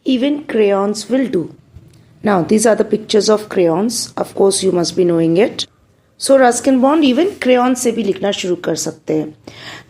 even crayons will do. Now, these are the pictures of crayons. Of course, you must be knowing it. So, Ruskin Bond even crayon से भी लिखना शुरू कर सकते हैं.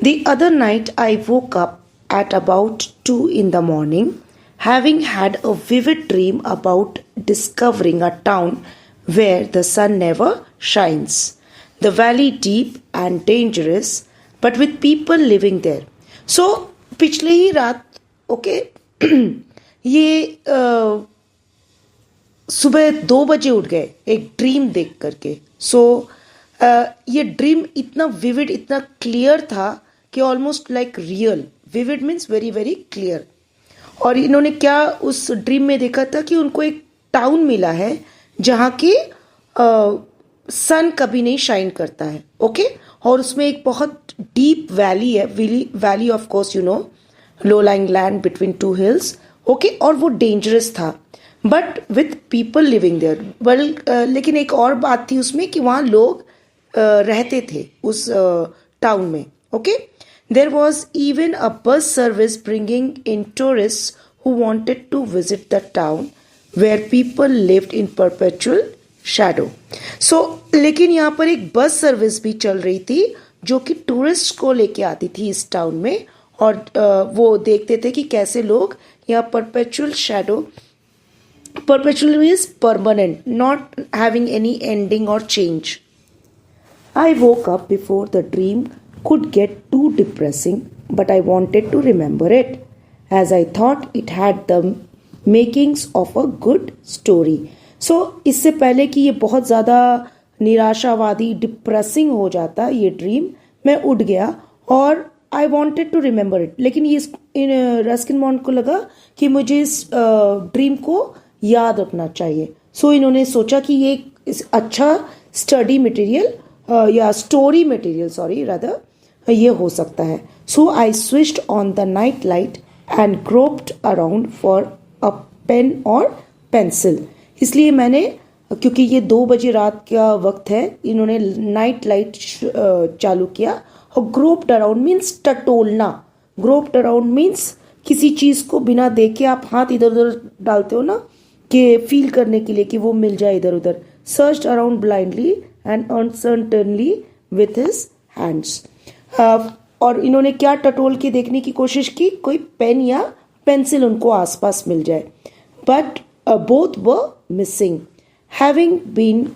The other night, I woke up at about 2 in the morning, having had a vivid dream about discovering a town where the sun never shines. The valley deep and dangerous, but with people living there. So, पिछले ही रात, okay, ये सुबह 2 बजे उठ गए एक dream देख करके. सो ये ड्रीम इतना विविड, इतना क्लियर था कि almost like real. Vivid means very very clear. और इन्होंने क्या उस ड्रीम में देखा था कि उनको एक टाउन मिला है जहाँ की सन कभी नहीं शाइन करता है. ओके, और उसमें एक बहुत डीप वैली है. Valley of course you know, low lying land between 2 hills. Okay, और वो डेंजरस था but with people living there. लेकिन एक और बात थी उसमें कि वहाँ लोग रहते थे उस टाउन में. Okay, there was even a bus service bringing in tourist who wanted to visit the town where people lived in perpetual shadow. So लेकिन यहाँ पर एक बस सर्विस भी चल रही थी जो कि टूरिस्ट को लेके आती थी इस टाउन में. और वो देखते थे कि कैसे लोग यहाँ perpetual shadow. Perpetual means permanent, not having any ending or change. I woke up before the dream could get too depressing, but I wanted to remember it, as I thought it had the makings of a good story. So, इससे पहले कि ये बहुत ज़्यादा निराशावादी, depressing हो जाता ये ड्रीम, मैं उठ गया और I wanted to remember it. लेकिन ये रस्किन बॉन्ड को लगा कि मुझे इस ड्रीम को याद रखना चाहिए. सो इन्होंने सोचा कि ये अच्छा स्टडी मटेरियल या स्टोरी मटेरियल सॉरी रादर ये हो सकता है. So I switched on the night light and groped around for a pen और पेंसिल. इसलिए मैंने, क्योंकि ये 2 बजे रात का वक्त है, इन्होंने नाइट लाइट चालू किया. और ग्रोप्ड अराउंड मीन्स टटोलना. ग्रोप्ड अराउंड मीन्स किसी चीज़ को बिना देखे आप हाथ इधर उधर डालते हो ना, कि फील करने के लिए कि वो मिल जाए इधर उधर. Searched around blindly and uncertainly with his hands. और इन्होंने क्या टटोल के देखने की कोशिश की, कोई पेन या पेंसिल उनको आसपास मिल जाए. But both were missing, having been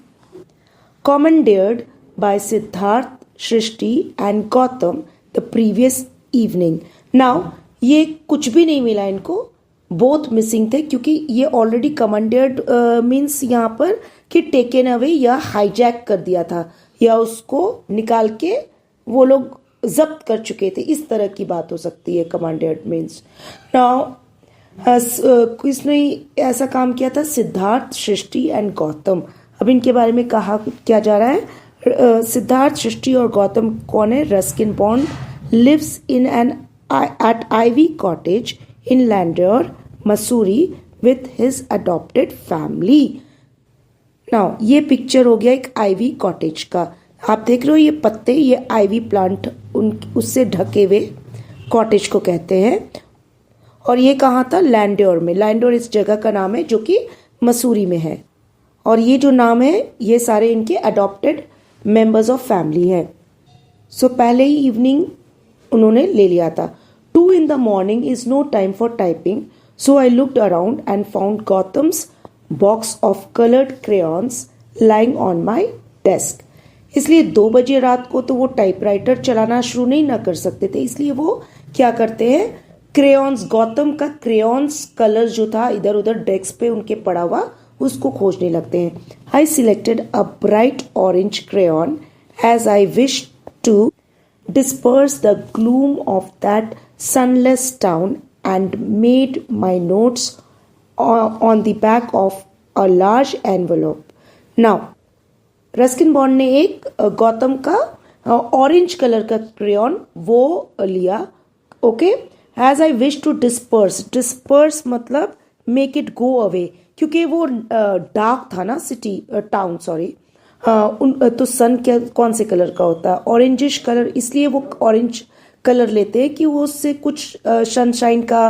commandeered by Siddharth, Srishti and Gautam the previous evening. Now ये कुछ भी नहीं मिला इनको, बोथ मिसिंग थे, क्योंकि ये ऑलरेडी कमांडेड मीन्स यहाँ पर कि टेकन अवे या हाईजैक कर दिया था, या उसको निकाल के वो लोग जब्त कर चुके थे. इस तरह की बात हो सकती है कमांडेड मीन्स. नाउ किसने ऐसा काम किया था? सिद्धार्थ, सृष्टि एंड गौतम. अब इनके बारे में कहा क्या जा रहा है. सिद्धार्थ, सृष्टि और गौतम कौन है? Ruskin Bond lives in an at ivy cottage in Landour, Missouri with his adopted family. Now ये पिक्चर हो गया एक आईवी कॉटेज का. आप देख रहे हो ये पत्ते, ये आईवी प्लांट उससे ढके हुए कॉटेज को कहते हैं. और ये कहाँ था? लैंडोर में. लैंडोर इस जगह का नाम है जो कि मसूरी में है. और ये जो नाम है ये सारे इनके अडॉप्टेड मेंबर्स ऑफ फैमिली हैं. सो पहले ही इवनिंग उन्होंने ले लिया था. 2 in the morning is no time for typing, so I looked around and found Gautam's box of colored crayons lying on my desk. इसलिए 2 बजे रात को तो वो टाइपराइटर चलाना शुरू नहीं ना कर सकते थे, इसलिए वो क्या करते हैं, क्रेयॉन्स, गौतम का क्रेयॉन्स कलर जो था इधर उधर डेस्क पे उनके पड़ा हुआ, उसको खोजने लगते हैं. I selected a bright orange crayon as I wished to disperse the gloom of that sunless town and made my notes on the back of a large envelope. Now, Ruskin bond ने एक गौतम का orange colour का crayon वो लिया. Okay, as I wish to disperse. Disperse मतलब make it go away, क्योंकि वो dark था ना, सिटी टाउन सॉरी. तो सन क्या कौन से कलर का होता है? Orangish colour. इसलिए वो ऑरेंज कलर लेते हैं कि वो उससे कुछ सनशाइन का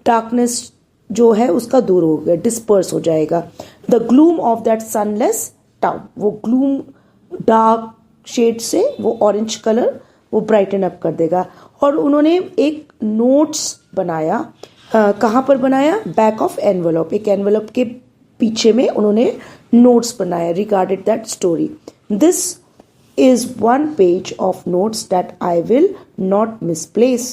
डार्कनेस जो है उसका दूर हो गया, डिस्पर्स हो जाएगा. The gloom of that sunless town, वो ग्लूम डार्क शेड से वो ऑरेंज कलर वो ब्राइटन अप कर देगा. और उन्होंने एक नोट्स बनाया. कहाँ पर बनाया? Back of envelope. एक एनवेलप के पीछे में उन्होंने नोट्स बनाया regarded that story. This is one page of notes that I will not misplace.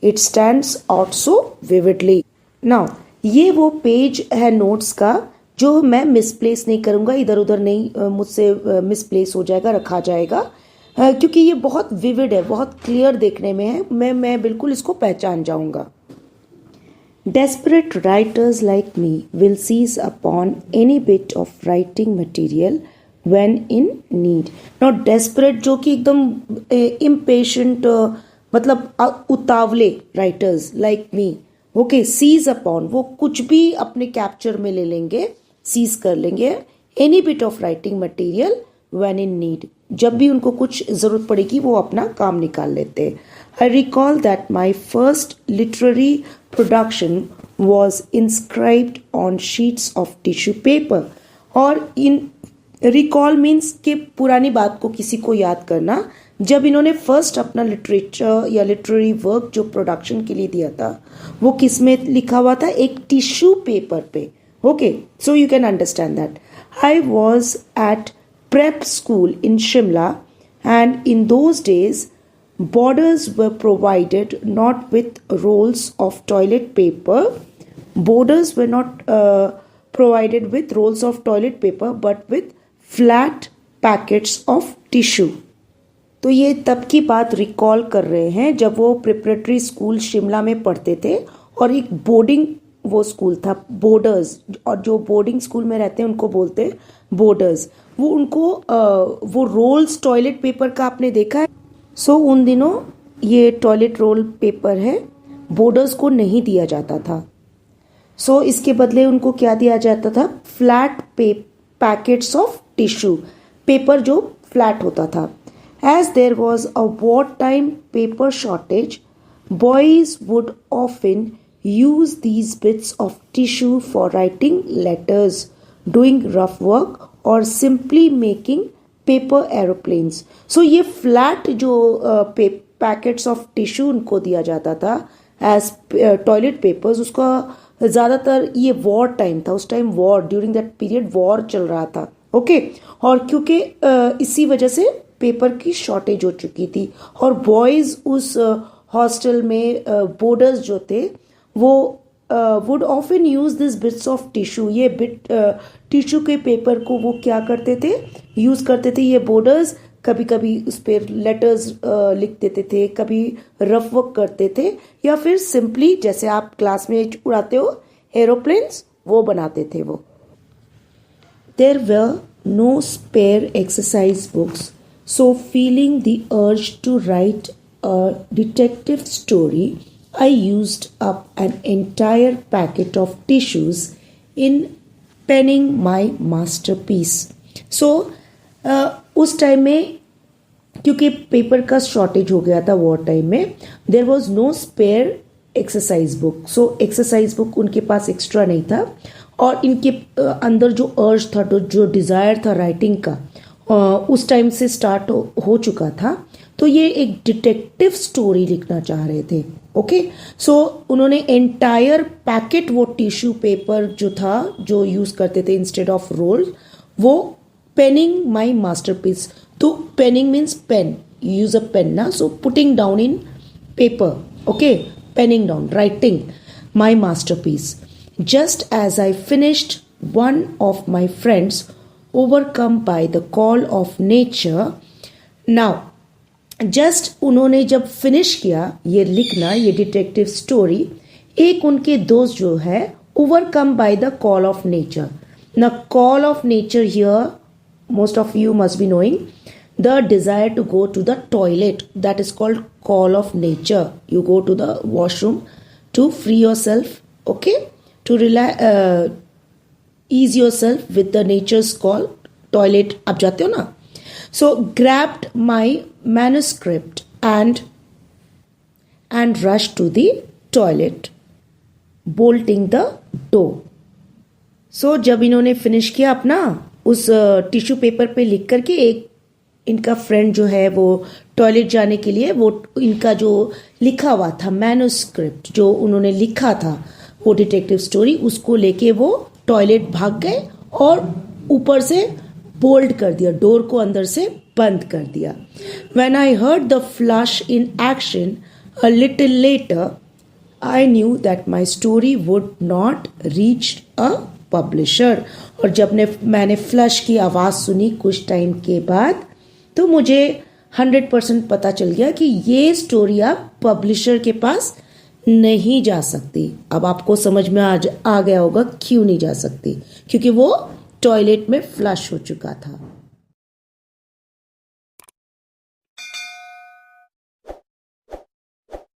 It stands out so vividly. Now, ये वो पेज है नोट्स का जो मैं मिसप्लेस नहीं करूँगा, इधर उधर नहीं मुझसे मिसप्लेस हो जाएगा, रखा जाएगा, क्योंकि ये बहुत विविड है, बहुत क्लियर देखने में है. मैं बिल्कुल इसको पहचान जाऊँगा. Desperate writers like me will seize upon any bit of writing material when in need. Not desperate जो कि एकदम impatient, मतलब उतावले writers like me. Okay, seize upon, वो कुछ भी अपने capture में ले लेंगे, seize कर लेंगे any bit of writing material when in need. जब भी उनको कुछ ज़रूरत पड़ेगी वो अपना काम निकाल लेते. I recall that my first literary production was inscribed on sheets of tissue paper. और इन रिकॉल मीन्स कि पुरानी बात को किसी को याद करना. जब इन्होंने फर्स्ट अपना लिटरेचर या लिटरेरी वर्क जो प्रोडक्शन के लिए दिया था वो किस में लिखा हुआ था? एक टिश्यू पेपर पे. Okay, so you can understand that. I was at prep school in Shimla and in those days borders were provided not with rolls of toilet paper. Borders were not provided with rolls of toilet paper but with flat packets of tissue. तो ये तब की बात recall कर रहे हैं जब वो प्रिपरेटरी स्कूल शिमला में पढ़ते थे और एक बोर्डिंग वो स्कूल था, बोर्डर्स, और जो बोर्डिंग स्कूल में रहते हैं उनको बोलते हैं बोर्डर्स. वो उनको वो रोल्स टॉयलेट पेपर का आपने देखा है. सो उन दिनों ये टॉयलेट रोल पेपर है बोर्डर्स को नहीं दिया जाता था. सो इसके बदले उनको क्या दिया जाता था? Flat packets of tissue paper जो फ्लैट होता था. As there was a war time paper shortage, boys would often use these bits of tissue for writing letters, doing rough work और simply making paper aeroplanes. So ये flat जो packets of tissue उनको दिया जाता था as toilet papers, उसका ज़्यादातर ये वॉर टाइम था. उस time war, during that period war चल रहा था. ओके, और क्योंकि इसी वजह से पेपर की शॉर्टेज हो चुकी थी और बॉयज़ उस हॉस्टल में बोर्डर्स जो थे वो would often use this bits of tissue. ये बिट टिश्यू के पेपर को वो क्या करते थे? यूज़ करते थे. ये बोर्डर्स कभी कभी उस पर लेटर्स लिख देते थे, कभी रफ वर्क करते थे, या फिर सिंपली जैसे आप क्लास में उड़ाते हो एरोप्लेन्स, वो बनाते थे वो. There were no spare exercise books, so feeling the urge to write a detective story, I used up an entire packet of tissues in penning my masterpiece. So, उस टाइम में क्योंकि पेपर का shortage हो गया था war time में, there was no spare exercise book. So exercise book उनके पास एक्स्ट्रा नहीं था और इनके अंदर जो अर्ज था, जो डिज़ायर था राइटिंग का, उस टाइम से स्टार्ट हो चुका था. तो ये एक डिटेक्टिव स्टोरी लिखना चाह रहे थे. ओके, सो उन्होंने एंटायर पैकेट वो टिश्यू पेपर जो था जो यूज़ करते थे इंस्टेड ऑफ रोल, वो पेनिंग माई मास्टरपीस. तो penning means pen, use a pen ना, so putting down in paper. Okay, penning down, writing my masterpiece. Just as I finished, one of my friends overcome by the call of nature. Now just उन्होंने जब finish किया ये लिखना, ये detective story, एक उनके दोस्त जो है overcome by the call of nature. न call of nature here most of you must be knowing, the desire to go to the toilet, that is called call of nature. You go to the washroom to free yourself, okay, to ease yourself with the nature's call. Toilet आप जाते हो ना. So grabbed my manuscript and rushed to the toilet. Bolting the door. So जब इन्होंने finish किया अपना, उस tissue paper पे लिख करके, एक इनका फ्रेंड जो है वो टॉयलेट जाने के लिए वो इनका जो लिखा हुआ था मैन्युस्क्रिप्ट जो उन्होंने लिखा था वो डिटेक्टिव स्टोरी, उसको लेके वो टॉयलेट भाग गए और ऊपर से बोल्ड कर दिया, डोर को अंदर से बंद कर दिया। When I heard the flush in action a little letter I knew that my story would not reach a publisher. और जब मैंने फ्लश की आवाज़ सुनी कुछ टाइम के बाद, तो मुझे 100% पता चल गया कि ये स्टोरी अब पब्लिशर के पास नहीं जा सकती। अब आपको समझ में आ गया होगा क्यों नहीं जा सकती, क्योंकि वो टॉयलेट में फ्लश हो चुका था।